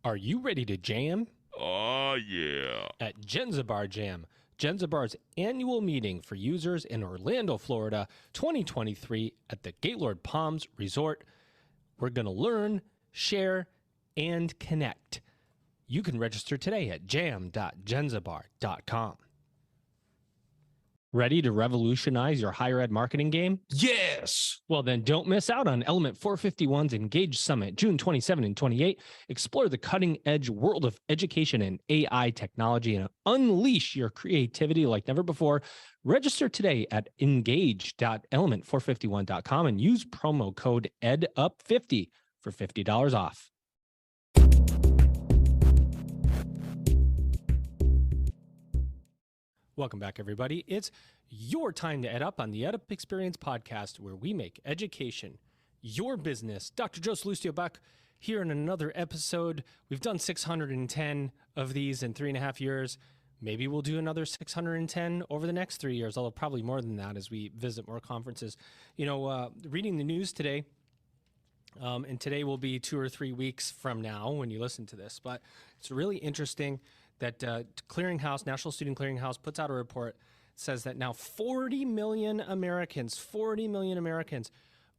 Are you ready to jam? Oh, yeah. At Genzabar Jam, Genzabar's annual meeting for users in Orlando, Florida, 2023 at the Gaylord Palms Resort. We're going to learn, share, and connect. You can register today at jam.genzabar.com. Ready to revolutionize your higher ed marketing game? Yes. Well, then don't miss out on Element 451's Engage Summit, June 27 and 28. Explore the cutting-edge world of education and AI technology and unleash your creativity like never before. Register today at engage.element451.com and use promo code EdUp50 for $50 off. Welcome back, everybody. It's your time to EdUp on the EdUp Experience podcast, where we make education your business. Dr. Joe Salustio back here in another episode. We've done 610 of these in 3.5 years. Maybe we'll do another 610 over the next 3 years, although probably more than that as we visit more conferences. You know, reading the news today, and today will be 2 or 3 weeks from now when you listen to this, but it's really interesting that Clearinghouse, National Student Clearinghouse, puts out a report that says that now 40 million Americans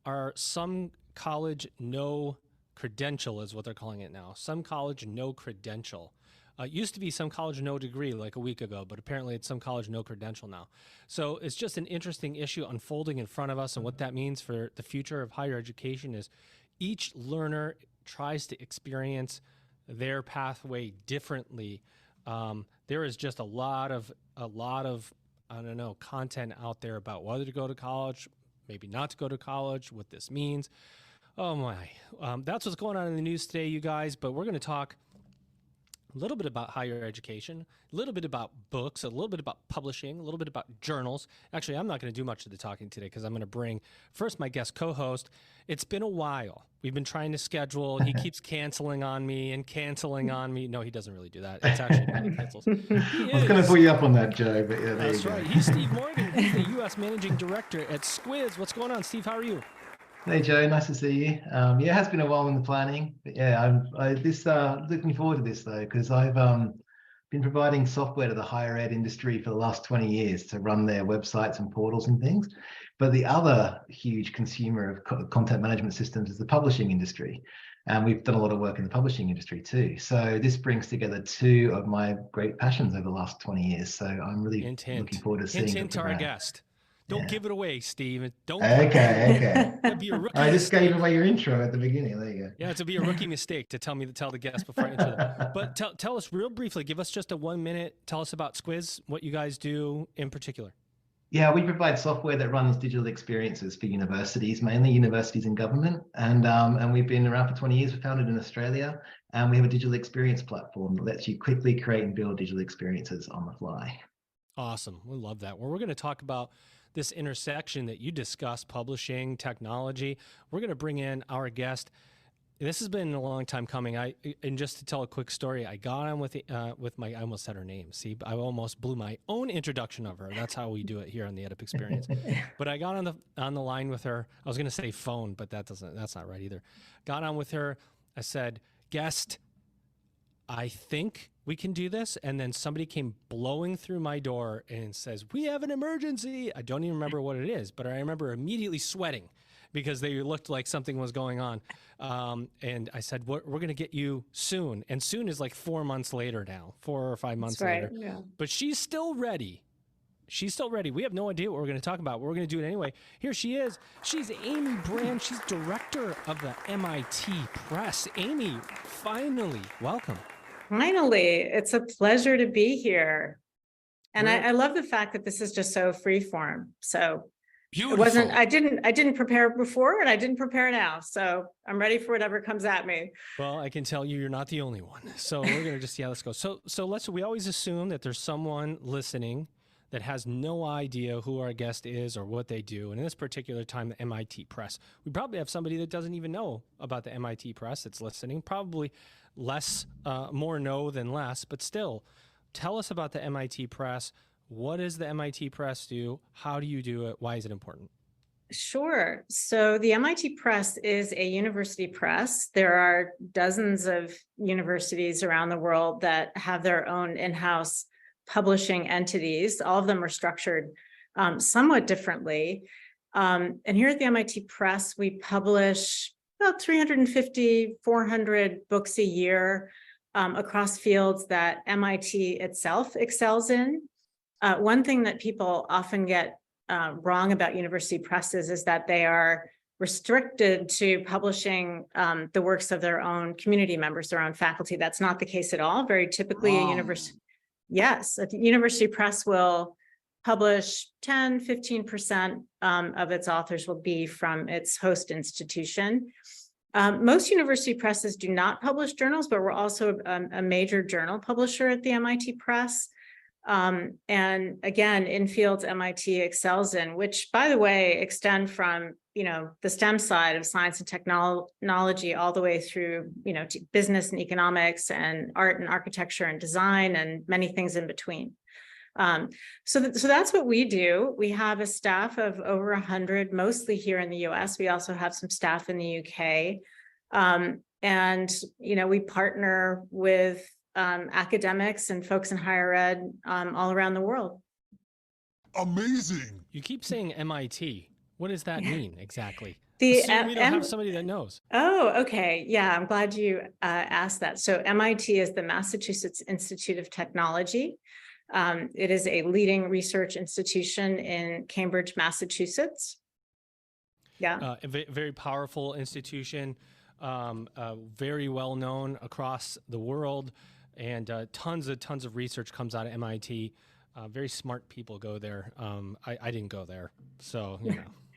are some college no credential is what they're calling it now. Some college no credential. It used to be some college no degree like a week ago, but apparently it's some college no credential now. So it's just an interesting issue unfolding in front of us, and what that means for the future of higher education is each learner tries to experience their pathway differently. There is just a lot of I don't know, content out there about whether to go to college, maybe not to go to college, what this means. Oh my, that's what's going on in the news today, you guys. But we're going to talk a little bit about higher education, a little bit about books, a little bit about publishing, a little bit about journals. Actually, I'm not going to do much of the talking today because I'm going to bring first my guest co-host. It's been a while. We've been trying to schedule. He keeps canceling on me. No, he doesn't really do that. It's actually me that cancels. I was going to pull you up on that, Joe, but yeah, that's right. He's Steve Morgan. He's the U.S. Managing Director at Squiz. What's going on, Steve? How are you? Hey, Joe. Nice to see you. Yeah, it has been a while in the planning, but yeah, I'm looking forward to this though, because I've been providing software to the higher ed industry for the last 20 years to run their websites and portals and things. But the other huge consumer of content management systems is the publishing industry. And we've done a lot of work in the publishing industry too. So this brings together two of my great passions over the last 20 years. So I'm really looking forward to seeing it to our guest. Don't give it away, Steve. Don't. Okay. That'd be a rookie I just mistake. gave away your intro at the beginning. There you go. Yeah, it'd be a rookie mistake to tell the guest before I intro them. But tell us real briefly. Give us just a 1 minute. Tell us about Squiz, what you guys do in particular. Yeah, we provide software that runs digital experiences for universities, mainly universities and government. And we've been around for 20 years. We're founded in Australia, and we have a digital experience platform that lets you quickly create and build digital experiences on the fly. Awesome. We love that. Well, we're going to talk about this intersection that you discussed, publishing, technology. We're going to bring in our guest. This has been a long time coming. And just to tell a quick story, I got on with my, I almost said her name. See, I almost blew my own introduction of her. That's how we do it here on the EdUp Experience. But I got on the line with her. I was going to say phone, but that's not right either. Got on with her. I said, guest, I think we can do this. And then somebody came blowing through my door and says, we have an emergency. I don't even remember what it is, but I remember immediately sweating because they looked like something was going on. And I said, we're going to get you soon. And soon is like 4 months later now, 4 or 5 months later. Yeah. But she's still ready. She's still ready. We have no idea what we're going to talk about, but we're going to do it anyway. Here she is. She's Amy Brand. She's director of the MIT Press. Amy, finally, welcome. Finally, it's a pleasure to be here. And I love the fact that this is just so freeform. So Beautiful. I didn't prepare before and I didn't prepare now. So I'm ready for whatever comes at me. Well, I can tell you're not the only one. So we're going to just see how this goes. So we always assume that there's someone listening that has no idea who our guest is or what they do. And in this particular time, the MIT Press. We probably have somebody that doesn't even know about the MIT Press that's listening. Probably more know than less, but still, tell us about the MIT Press. What does the MIT Press do? How do you do it? Why is it important? Sure. So the MIT Press is a university press. There are dozens of universities around the world that have their own in-house publishing entities. All of them are structured somewhat differently. And here at the MIT Press, we publish about 350, 400 books a year across fields that MIT itself excels in. One thing that people often get wrong about university presses is that they are restricted to publishing the works of their own community members, their own faculty. That's not the case at all. Very typically, a university press will publish 10, 15% of its authors will be from its host institution. Most university presses do not publish journals, but we're also a major journal publisher at the MIT Press. And again, in fields MIT excels in, which, by the way, extend from, the STEM side of science and technology all the way through, to business and economics and art and architecture and design and many things in between. So that's what we do. We have a staff of over 100, mostly here in the US. We also have some staff in the UK. And, we partner with academics and folks in higher ed all around the world. Amazing. You keep saying MIT. What does that mean exactly? We don't have somebody that knows. Oh, okay. Yeah, I'm glad you asked that. So MIT is the Massachusetts Institute of Technology. It is a leading research institution in Cambridge, Massachusetts. Yeah. A very powerful institution, very well known across the world, and tons of research comes out of MIT. Very smart people go there. I didn't go there, so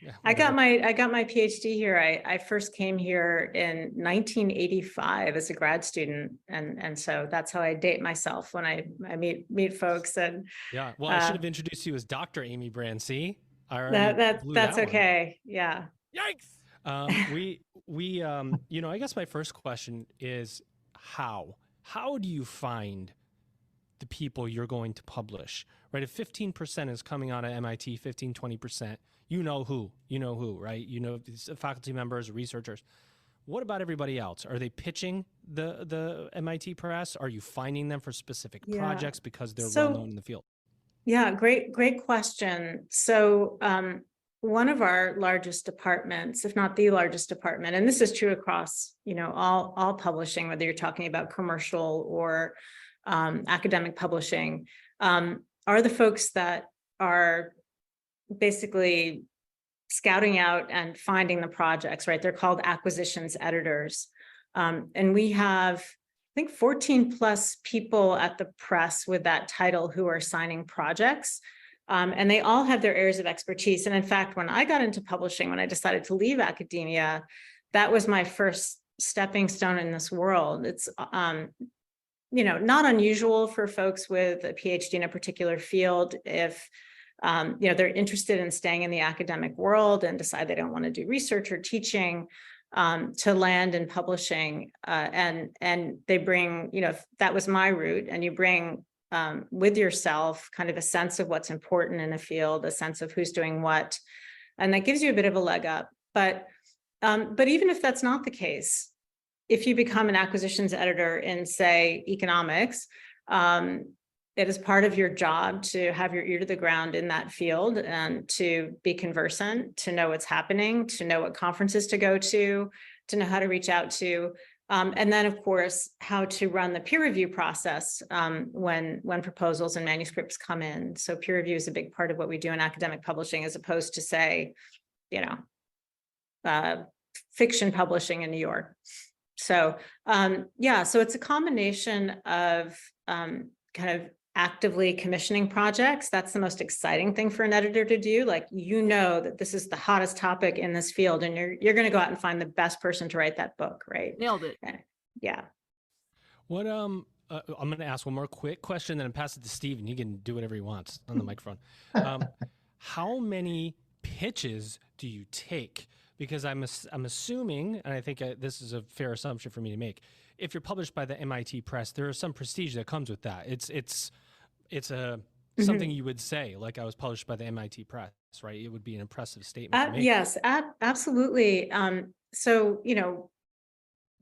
Yeah, I got my PhD here. I first came here in 1985 as a grad student, and so that's how I date myself when I meet folks. And yeah, well, I should have introduced you as Dr. Amy Brand. See, that's okay. Yeah. Yikes. I guess my first question is how do you find the people you're going to publish, right? If 15% is coming out of MIT, 15, 20%, you know who, right? Faculty members, researchers. What about everybody else? Are they pitching the MIT Press? Are you finding them for specific projects because they're well known in the field? Yeah, great question. So one of our largest departments, if not the largest department, and this is true across, all publishing, whether you're talking about commercial or academic publishing, are the folks that are basically scouting out and finding the projects, right? They're called acquisitions editors. And we have, I think, 14 plus people at the press with that title who are signing projects. And they all have their areas of expertise. And in fact, when I got into publishing, when I decided to leave academia, that was my first stepping stone in this world. It's, not unusual for folks with a PhD in a particular field if, they're interested in staying in the academic world and decide they don't want to do research or teaching, to land in publishing. And they bring, that was my route, and you bring with yourself kind of a sense of what's important in a field, a sense of who's doing what, and that gives you a bit of a leg up. But even if that's not the case, if you become an acquisitions editor in, say, economics, it is part of your job to have your ear to the ground in that field and to be conversant, to know what's happening, to know what conferences to go to know how to reach out to. And then, of course, how to run the peer review process when proposals and manuscripts come in. So peer review is a big part of what we do in academic publishing, as opposed to, say, fiction publishing in New York. So so it's a combination of kind of actively commissioning projects. That's the most exciting thing for an editor to do. Like, that this is the hottest topic in this field, and you're going to go out and find the best person to write that book, right? Nailed it. Yeah. What I'm going to ask one more quick question, then pass it to Steve, and he can do whatever he wants on the microphone. How many pitches do you take? Because I'm assuming, and I think this is a fair assumption for me to make, if you're published by the MIT Press, there is some prestige that comes with that. It's something you would say, like, I was published by the MIT Press. right? It would be an impressive statement to make. Yes, absolutely. So,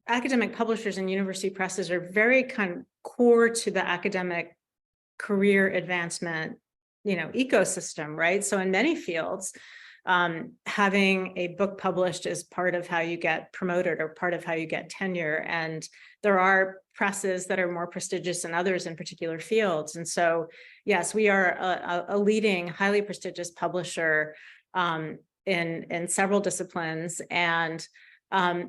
academic publishers and university presses are very kind of core to the academic career advancement, ecosystem, right? So in many fields, having a book published is part of how you get promoted or part of how you get tenure. And there are presses that are more prestigious than others in particular fields. And so, yes, we are a leading, highly prestigious publisher in several disciplines, and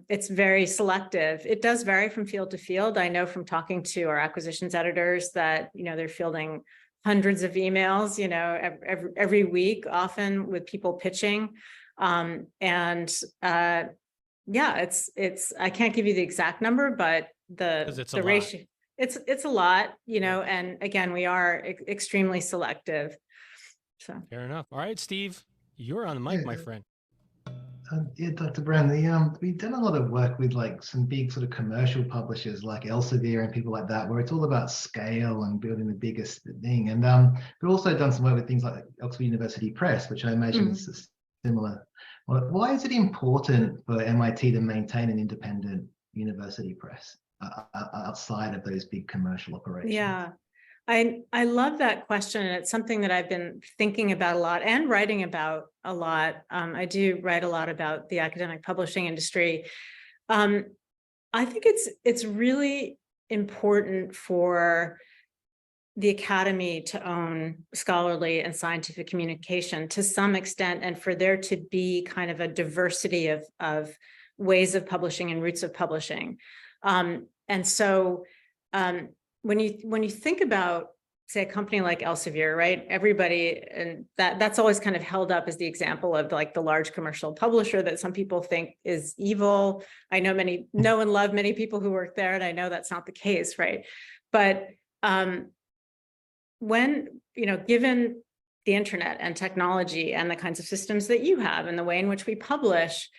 it's very selective. It does vary from field to field. I know from talking to our acquisitions editors that, they're fielding hundreds of emails, every week, often with people pitching. Yeah, it's, I can't give you the exact number, but the ratio, it's a lot, and again, we are extremely selective. So fair enough. All right, Steve, you're on the mic, my friend. Yeah, Dr. Brown, we've done a lot of work with like some big sort of commercial publishers like Elsevier and people like that, where it's all about scale and building the biggest thing. And we've also done some work with things like Oxford University Press, which I imagine is similar. Why is it important for MIT to maintain an independent university press outside of those big commercial operations? Yeah. I love that question. And it's something that I've been thinking about a lot and writing about a lot. I do write a lot about the academic publishing industry. I think it's really important for the academy to own scholarly and scientific communication to some extent, and for there to be kind of a diversity of ways of publishing and routes of publishing. And so when you think about, say, a company like Elsevier, right? Everybody, and that's always kind of held up as the example of like the large commercial publisher that some people think is evil. I know and love many people who work there, and I know that's not the case, right? But when, given the internet and technology and the kinds of systems that you have and the way in which we publish,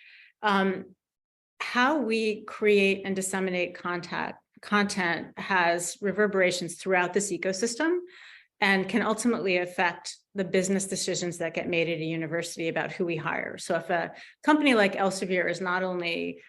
how we create and disseminate content has reverberations throughout this ecosystem and can ultimately affect the business decisions that get made at a university about who we hire. So if a company like Elsevier is not only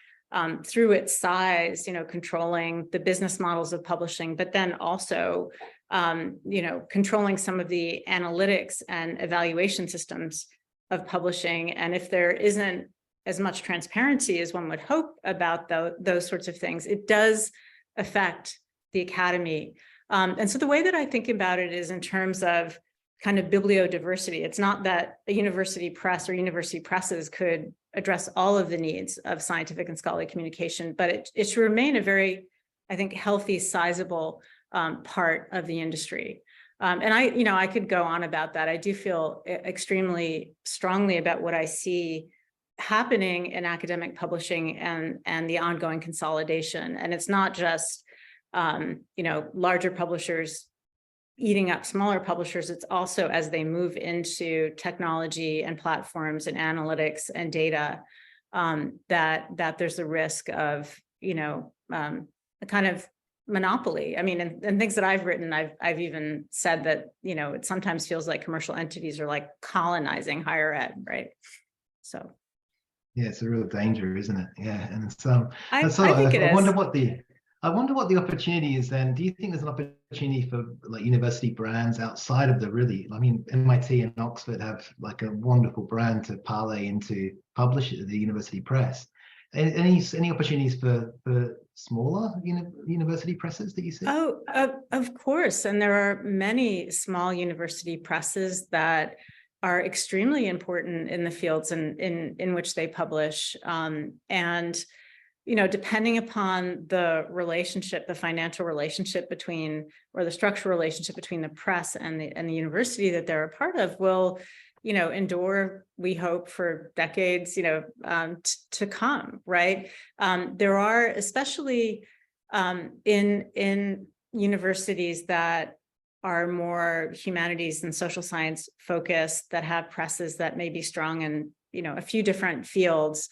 through its size, controlling the business models of publishing, but then also, controlling some of the analytics and evaluation systems of publishing. And if there isn't as much transparency as one would hope about those sorts of things, it does affect the academy. And so the way that I think about it is in terms of kind of bibliodiversity. It's not that a university press or university presses could address all of the needs of scientific and scholarly communication, but it should remain a very, I think, healthy, sizable part of the industry. And I could go on about that. I do feel extremely strongly about what I see happening in academic publishing and the ongoing consolidation. And it's not just, larger publishers eating up smaller publishers. It's also as they move into technology and platforms and analytics and data, that there's a risk of, a kind of monopoly. I mean, and things that I've written, I've even said that, it sometimes feels like commercial entities are like colonizing higher ed, right? So. Yeah, it's a real danger, isn't it? Yeah, and it's I think it is. I wonder what the opportunity is then. Do you think there's an opportunity for like university brands outside of MIT and Oxford have like a wonderful brand to parlay into publish at the university press? Any opportunities for smaller university presses that you see? Oh, of course. And there are many small university presses that are extremely important in the fields in which they publish. And, depending upon the relationship, the financial relationship between, or the structural relationship between the press and the university that they're a part of will, endure, we hope, for decades, to come, right? There are, especially in universities that are more humanities and social science focused, that have presses that may be strong in, a few different fields.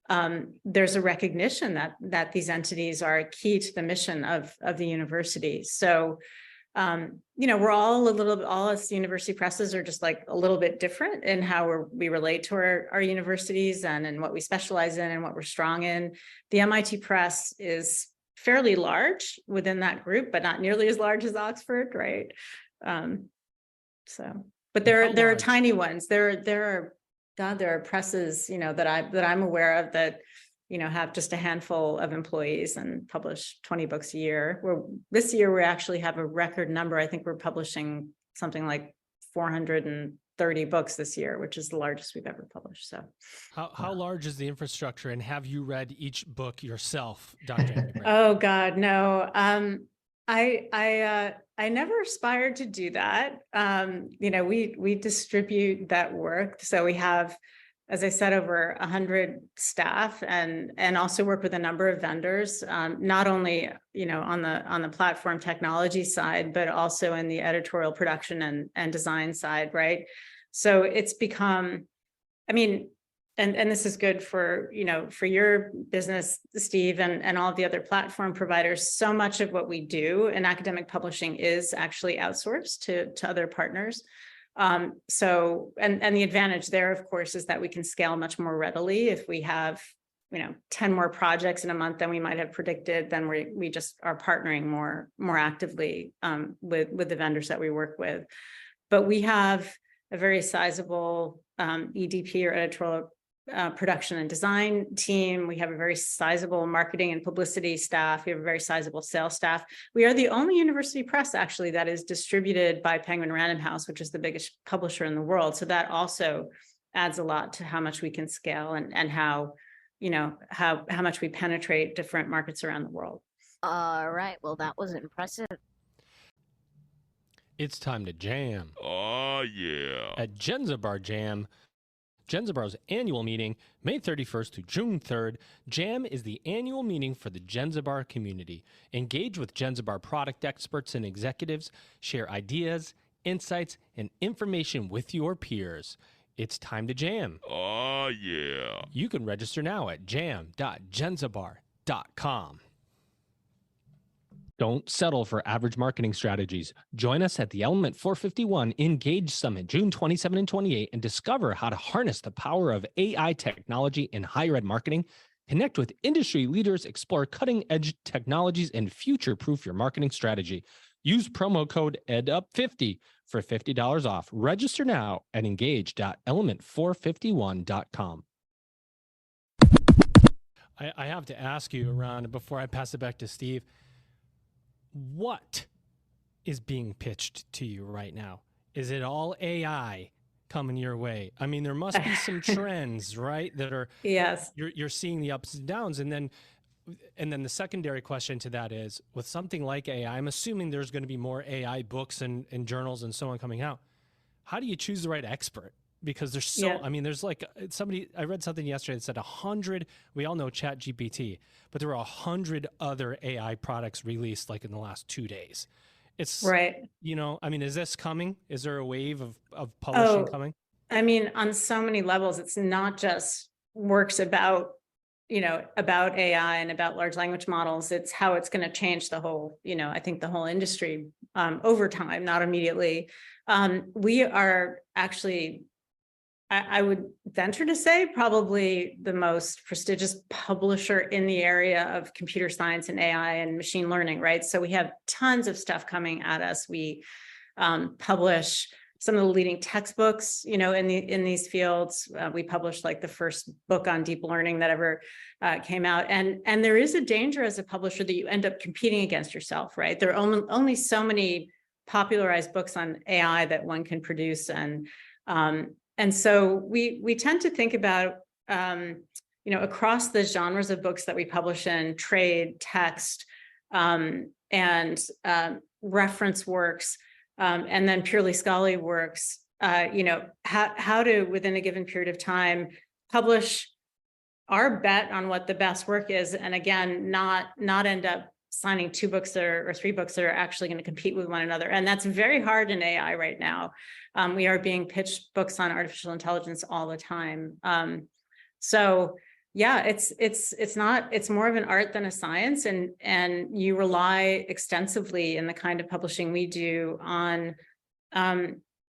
There's a recognition that these entities are key to the mission of the university. So we're all a little bit, all us university presses are just like a little bit different in how we relate to our universities and what we specialize in and what we're strong in. The MIT Press is fairly large within that group, but not nearly as large as Oxford, right? But there are tiny ones. There are presses, that I'm aware of that, have just a handful of employees and publish 20 books a year. This year we actually have a record number. I think we're publishing something like 430 books this year, which is the largest we've ever published. So how large is the infrastructure, and have you read each book yourself, Dr. Amy Brand? Oh God, no. I never aspired to do that. We distribute that work. So we have, as I said, over 100 staff and also work with a number of vendors, not only, on the platform technology side, but also in the editorial production and design side, right? So it's become, and this is good for, for your business, Steve, and all of the other platform providers. So much of what we do in academic publishing is actually outsourced to other partners. So the advantage there, of course, is that we can scale much more readily. If we have, 10 more projects in a month than we might have predicted, then we just are partnering more actively with the vendors that we work with. But we have a very sizable EDP, or editorial production and design team. We have a very sizable marketing and publicity staff. We have a very sizable sales staff. We are the only university press actually that is distributed by Penguin Random House, which is the biggest publisher in the world. So that also adds a lot to how much we can scale and how much we penetrate different markets around the world. All right. Well, that was impressive. It's time to jam. Oh, yeah. At Genzabar Jam, Genzabar's annual meeting, May 31st to June 3rd. Jam is the annual meeting for the Genzabar community. Engage with Genzabar product experts and executives. Share ideas, insights, and information with your peers. It's time to jam. Oh, yeah. You can register now at jam.genzabar.com. Don't settle for average marketing strategies. Join us at the Element 451 Engage Summit, June 27 and 28, and discover how to harness the power of AI technology in higher ed marketing. Connect with industry leaders, explore cutting-edge technologies, and future-proof your marketing strategy. Use promo code EdUp50 for $50 off. Register now at engage.element451.com. I have to ask you, Ron, before I pass it back to Steve, what is being pitched to you right now? Is it all AI coming your way? I mean, there must be some trends, right? That are, yes, you're seeing the ups and downs. And then the secondary question to that is, with something like AI, I'm assuming there's going to be more AI books and journals and so on coming out. How do you choose the right expert? Because there's so, there's like I read something yesterday that said 100, we all know ChatGPT, but there were 100 other AI products released like in the last 2 days. It's right. Is this coming? Is there a wave of publishing coming? On so many levels, it's not just works about AI and about large language models. It's how it's going to change the whole, I think the whole industry over time, not immediately. We are actually, I would venture to say, probably the most prestigious publisher in the area of computer science and AI and machine learning, right? So we have tons of stuff coming at us. We publish some of the leading textbooks, in these fields. We published like the first book on deep learning that ever came out. And there is a danger as a publisher that you end up competing against yourself, right? There are only so many popularized books on AI that one can produce. And so we tend to think about, across the genres of books that we publish in, trade, text, and reference works, and then purely scholarly works, how to, within a given period of time, publish our bet on what the best work is. And again, not end up signing 2 books or 3 books that are actually going to compete with one another. And that's very hard in AI right now. We are being pitched books on artificial intelligence all the time. So Yeah, it's not, it's more of an art than a science, and you rely extensively in the kind of publishing we do on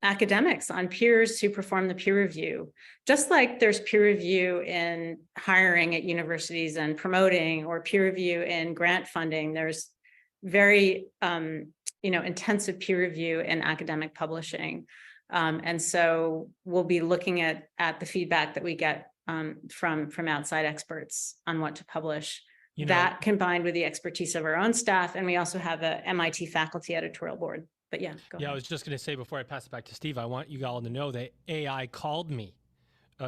academics, on peers who perform the peer review. Just like there's peer review in hiring at universities and promoting, or peer review in grant funding, there's very intensive peer review in academic publishing. And so we'll be looking at the feedback that we get from outside experts on what to publish. That combined with the expertise of our own staff, and we also have a MIT faculty editorial board. But yeah, go ahead. I was just going to say before I pass it back to Steve, I want you all to know that AI called me,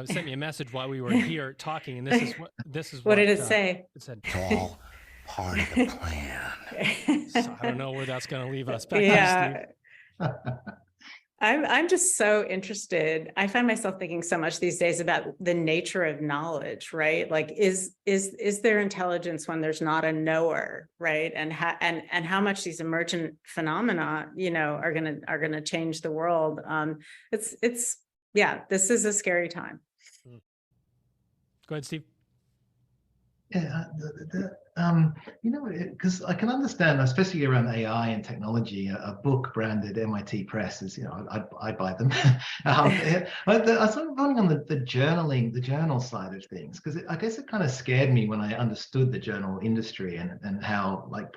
sent me a message while we were here talking, and this is What did it say? It said, It's all part of the plan. so I don't know where that's going to leave us. Back to you, Steve. I'm just so interested. I find myself thinking so much these days about the nature of knowledge, right? Like, is there intelligence when there's not a knower, right? And how much these emergent phenomena, are gonna change the world. This is a scary time. Go ahead, Steve. Yeah, because I can understand, especially around AI and technology, a book branded MIT Press is, I buy them. I was sort of wondering on the journal side of things, because I guess it kind of scared me when I understood the journal industry and how like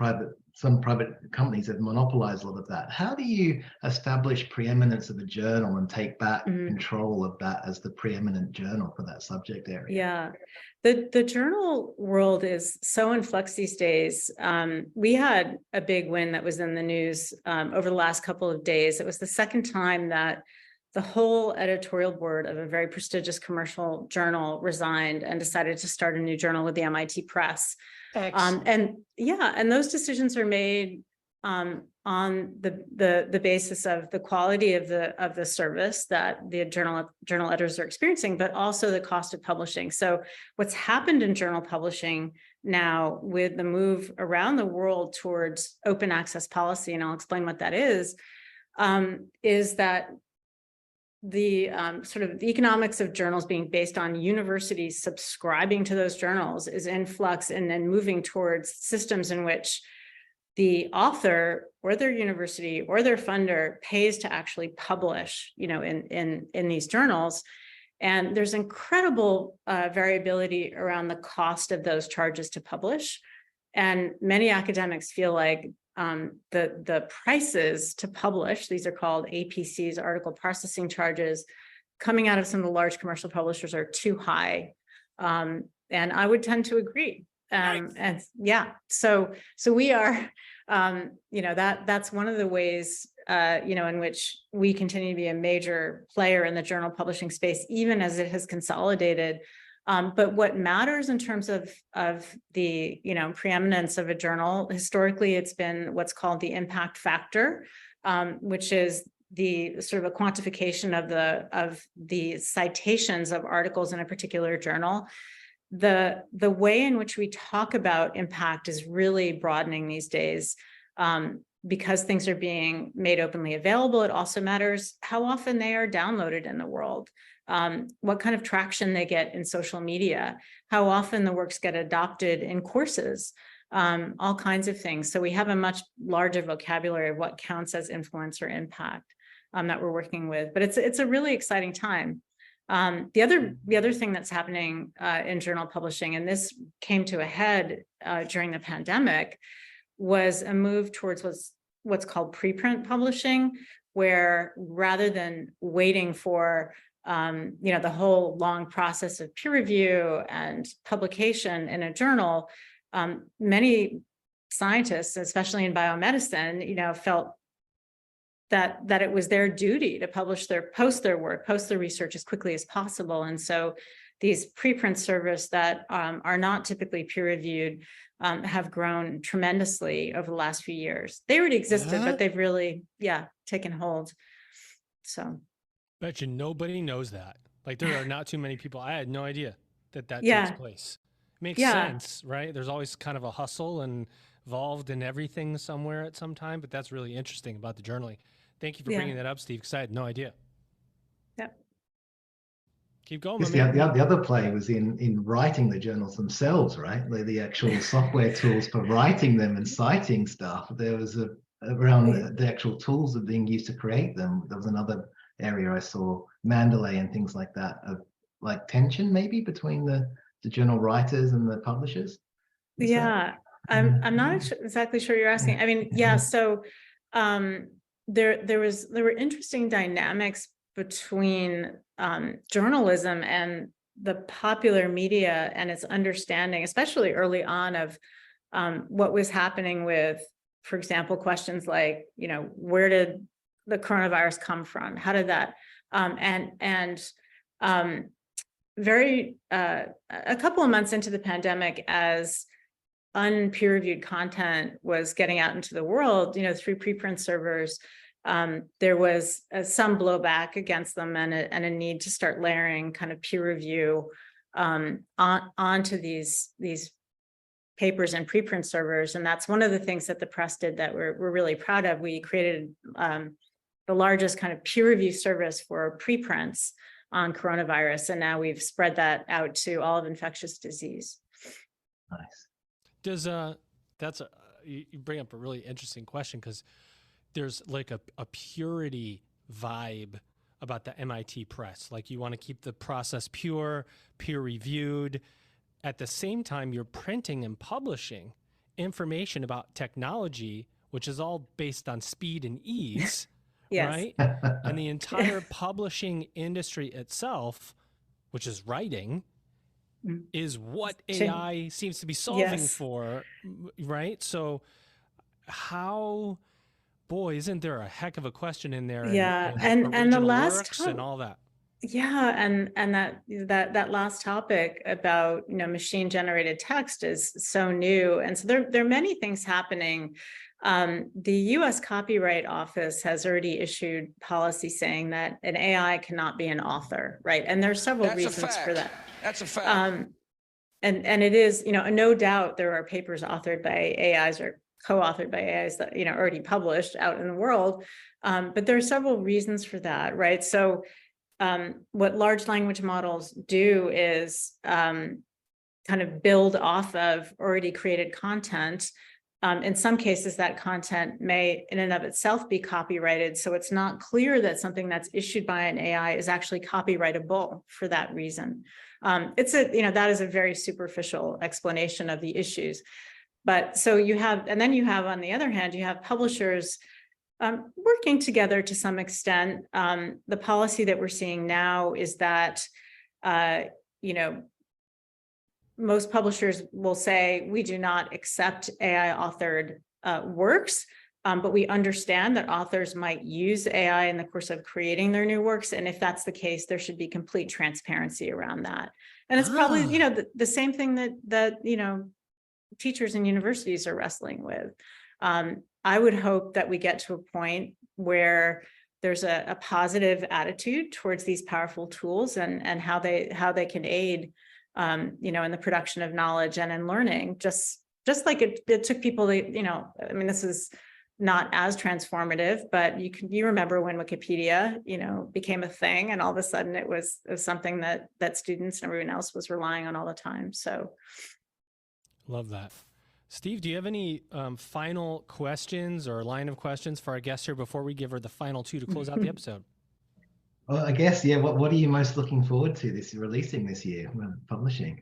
some private companies have monopolized a lot of that. How do you establish preeminence of a journal and take back control of that as the preeminent journal for that subject area? Yeah. The journal world is so in flux these days. We had a big win that was in the news over the last couple of days. It was the second time that the whole editorial board of a very prestigious commercial journal resigned and decided to start a new journal with the MIT Press. And those decisions are made on the basis of the quality of the service that the journal editors are experiencing, but also the cost of publishing. So what's happened in journal publishing now with the move around the world towards open access policy, and I'll explain what that is that the sort of the economics of journals being based on universities subscribing to those journals is in flux, and then moving towards systems in which the author or their university or their funder pays to actually publish, in these journals. And there's incredible variability around the cost of those charges to publish. And many academics feel like the prices to publish, these are called APCs, article processing charges, coming out of some of the large commercial publishers are too high. And I would tend to agree. So we are, that's one of the ways, in which we continue to be a major player in the journal publishing space, even as it has consolidated. But what matters in terms of the, preeminence of a journal, historically, it's been what's called the impact factor, which is the sort of a quantification of the citations of articles in a particular journal. The way in which we talk about impact is really broadening these days. Because things are being made openly available, it also matters how often they are downloaded in the world, what kind of traction they get in social media, how often the works get adopted in courses, all kinds of things. So we have a much larger vocabulary of what counts as influence or impact that we're working with. But it's a really exciting time. The other thing that's happening in journal publishing, and this came to a head during the pandemic, was a move towards what's called preprint publishing, where rather than waiting for the whole long process of peer review and publication in a journal, many scientists, especially in biomedicine, felt that it was their duty to post their research as quickly as possible. And so these preprint services that are not typically peer reviewed have grown tremendously over the last few years. They already existed, but they've really, taken hold. So. Bet you nobody knows that. Like, there are not too many people. I had no idea that takes place. Makes sense, right? There's always kind of a hustle and involved in everything somewhere at some time, but that's really interesting about the journaling. Thank you for bringing that up, Steve, because I had no idea. Yep. Keep going, Yes, my man. the other play was in writing the journals themselves, right? The actual software tools for writing them and citing stuff. There was around the actual tools that are being used to create them. There was another area I saw, Mandalay and things like that, of like tension maybe between the journal writers and the publishers. Is that? Yeah, I'm not exactly sure you're asking. I mean, yeah, so there were interesting dynamics between journalism and the popular media and its understanding, especially early on, of what was happening with, for example, questions like, where did the coronavirus come from? How did that a couple of months into the pandemic, as unpeer-reviewed content was getting out into the world, through preprint servers, there was some blowback against them and a need to start layering kind of peer review onto these papers and preprint servers. And that's one of the things that the press did that we're really proud of. We created the largest kind of peer review service for preprints on coronavirus, and now we've spread that out to all of infectious disease. Nice. Does you bring up a really interesting question, because there's like a purity vibe about the MIT press. Like, you want to keep the process pure, peer reviewed. At the same time, you're printing and publishing information about technology, which is all based on speed and ease, Yes. right? And the entire publishing industry itself, which is writing, is what AI seems to be solving for, right? So isn't there a heck of a question in there? Yeah, and the original last works and all that. Yeah, and that last topic about machine generated text is so new, and so there are many things happening. The U.S. Copyright Office has already issued policy saying that an AI cannot be an author, right? And there's several reasons for that. That's a fact. And it is, no doubt there are papers authored by AIs or co-authored by AIs that already published out in the world, but there are several reasons for that, right? So what large language models do is kind of build off of already created content. In some cases, that content may in and of itself be copyrighted, so it's not clear that something that's issued by an AI is actually copyrightable for that reason. That is a very superficial explanation of the issues. But so you have, and then you have, on the other hand, you have publishers working together to some extent. The policy that we're seeing now is that, most publishers will say, we do not accept AI authored works, but we understand that authors might use AI in the course of creating their new works. And if that's the case, there should be complete transparency around that. And it's probably, the same thing that teachers and universities are wrestling with. I would hope that we get to a point where there's a positive attitude towards these powerful tools and how they can aid, in the production of knowledge and in learning. Just like it took people, this is not as transformative, but you remember when Wikipedia, became a thing, and all of a sudden it was something that students and everyone else was relying on all the time. So, love that. Steve, do you have any final questions or line of questions for our guest here before we give her the final two to close out the episode? Well, I guess, yeah. What are you most looking forward to releasing this year when publishing?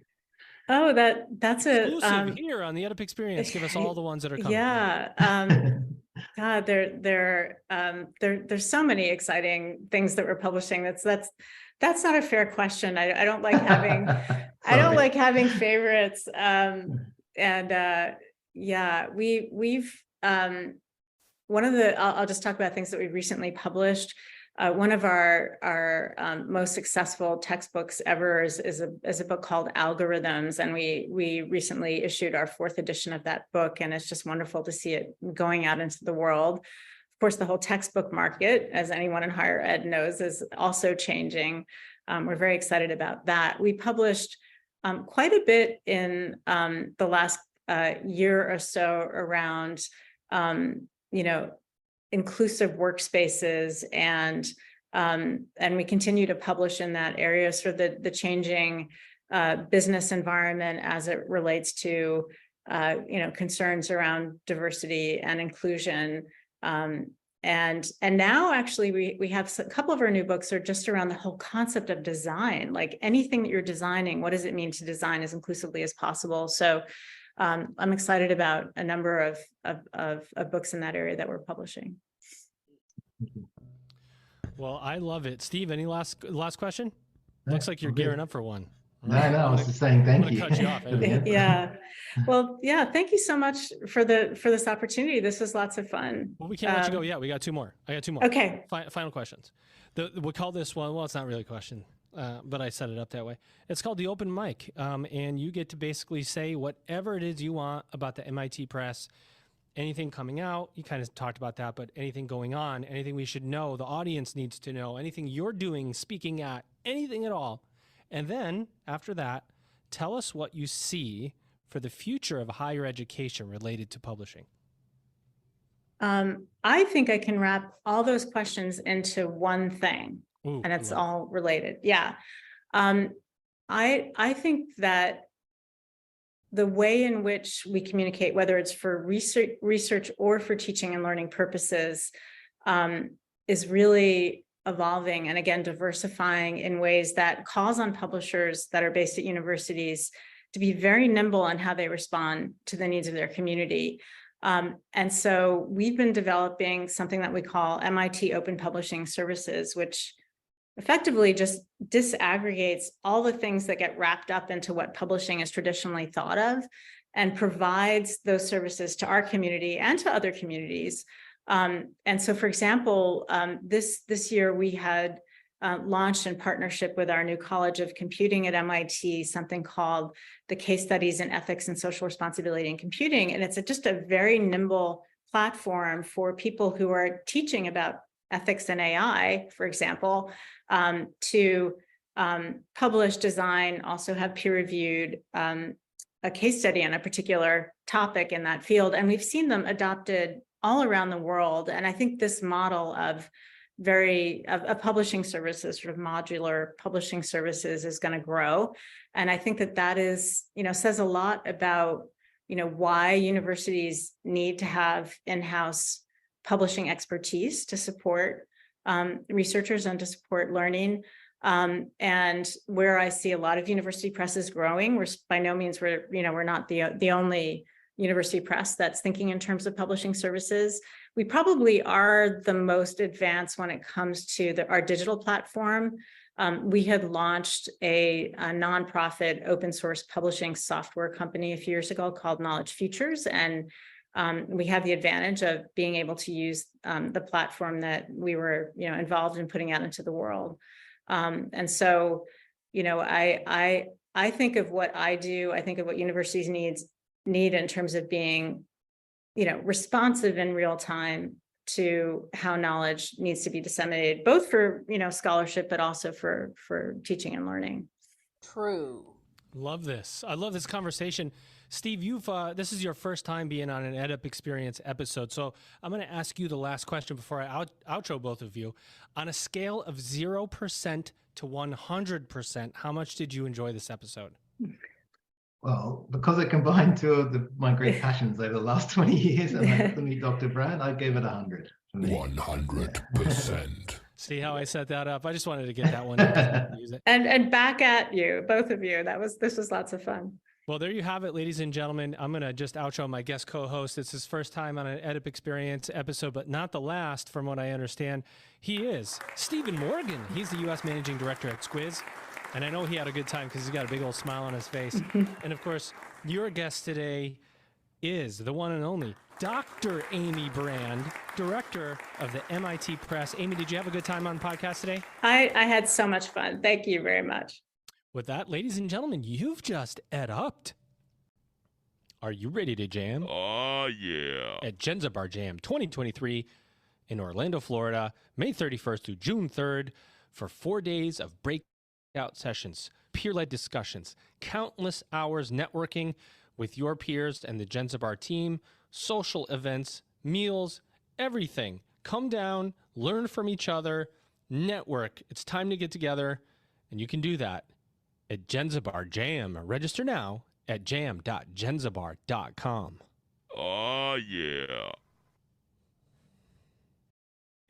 Oh, that's exclusive here on the EdUp Experience. Give us all the ones that are coming. Yeah. God, there's so many exciting things that we're publishing. That's not a fair question. I don't like having I don't like having favorites. We've one of the I'll just talk about things that we've recently published. One of our most successful textbooks ever is a book called Algorithms, and we recently issued our 4th edition of that book, and it's just wonderful to see it going out into the world. Of course, the whole textbook market, as anyone in higher ed knows, is also changing. We're very excited about that. We published quite a bit in the last year or so around, inclusive workspaces and And we continue to publish in that area, sort of the changing business environment as it relates to concerns around diversity and inclusion. And now actually we have a couple of our new books are just around the whole concept of design, like anything that you're designing, what does it mean to design as inclusively as possible? So I'm excited about a number of books in that area that we're publishing. Well, I love it. Steve, any last question? No, Looks like you're I'm good. gearing up for one. No, I was just saying thank you. Cut you off. Yeah. Well, yeah. Thank you so much for this opportunity. This was lots of fun. Well, we can't let you go yet. We got two more. I got two more. Okay. Final questions. We call this one, well, it's not really a question, but I set it up that way. It's called the open mic. And you get to basically say whatever it is you want about the MIT Press, anything coming out. You kind of talked about that, but anything going on, anything we should know, the audience needs to know, anything you're doing, speaking at, anything at all. And then after that, tell us what you see for the future of higher education related to publishing. I think I can wrap all those questions into one thing, Ooh, and it's all related. Yeah. I think that the way in which we communicate, whether it's for research or for teaching and learning purposes, is really evolving and again diversifying in ways that calls on publishers that are based at universities to be very nimble in how they respond to the needs of their community. And so we've been developing something that we call MIT Open Publishing Services, which effectively just disaggregates all the things that get wrapped up into what publishing is traditionally thought of and provides those services to our community and to other communities. And so, for example, this year we had launched in partnership with our new College of Computing at MIT, something called the Case Studies in Ethics and Social Responsibility in Computing. And it's just a very nimble platform for people who are teaching about ethics and AI, for example, to publish, design, also have peer-reviewed a case study on a particular topic in that field. And we've seen them adopted all around the world. And I think this model of publishing services, sort of modular publishing services, is going to grow. And I think that is, says a lot about, why universities need to have in-house publishing expertise to support researchers and to support learning. And where I see a lot of university presses growing, we're by no means we're not the only university press that's thinking in terms of publishing services. We probably are the most advanced when it comes to our digital platform. We had launched a nonprofit open source publishing software company a few years ago called Knowledge Futures. And we have the advantage of being able to use the platform that we were involved in putting out into the world. And so, I think of what I do, I think of what universities need in terms of being, responsive in real time to how knowledge needs to be disseminated, both for, scholarship, but also for teaching and learning. True. Love this. I love this conversation. Steve, this is your first time being on an EdUp Experience episode. So I'm going to ask you the last question before I outro both of you. On a scale of 0% to 100%, how much did you enjoy this episode? Well, because it combined two of my great passions over the last 20 years, and I got to meet Dr. Brand, I gave it 100. 100%. See how I set that up? I just wanted to get that one in. Use it. And back at you, both of you. This was lots of fun. Well, there you have it, ladies and gentlemen. I'm going to just outro my guest co-host. It's his first time on an EdUp Experience episode, but not the last, from what I understand. He is Stephen Morgan. He's the U.S. Managing Director at Squiz. And I know he had a good time because he's got a big old smile on his face. And of course, your guest today is the one and only Dr. Amy Brand, Director of the MIT Press. Amy, did you have a good time on the podcast today? I had so much fun. Thank you very much. With that, ladies and gentlemen, you've just EdUp'd. Are you ready to jam? Oh, yeah. At Genzabar Jam 2023 in Orlando, Florida, May 31st through June 3rd for 4 days of breakout sessions, peer-led discussions, countless hours networking with your peers and the Genzabar team, social events, meals, everything. Come down, learn from each other, network. It's time to get together, and you can do that at Genzabar Jam. Register now at jam.genzabar.com. Oh, yeah.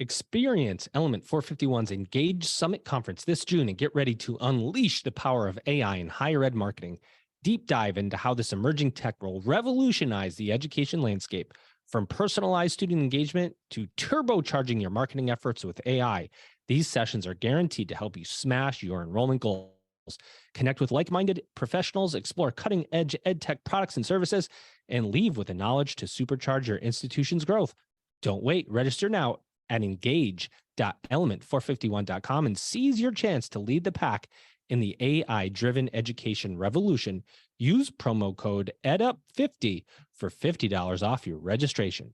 Experience Element 451's Engage Summit Conference this June and get ready to unleash the power of AI in higher ed marketing. Deep dive into how this emerging tech will revolutionize the education landscape, from personalized student engagement to turbocharging your marketing efforts with AI. These sessions are guaranteed to help you smash your enrollment goals. Connect with like-minded professionals, explore cutting-edge ed tech products and services, and leave with the knowledge to supercharge your institution's growth. Don't wait. Register now at engage.element451.com and seize your chance to lead the pack in the AI-driven education revolution. Use promo code EdUp50 for $50 off your registration.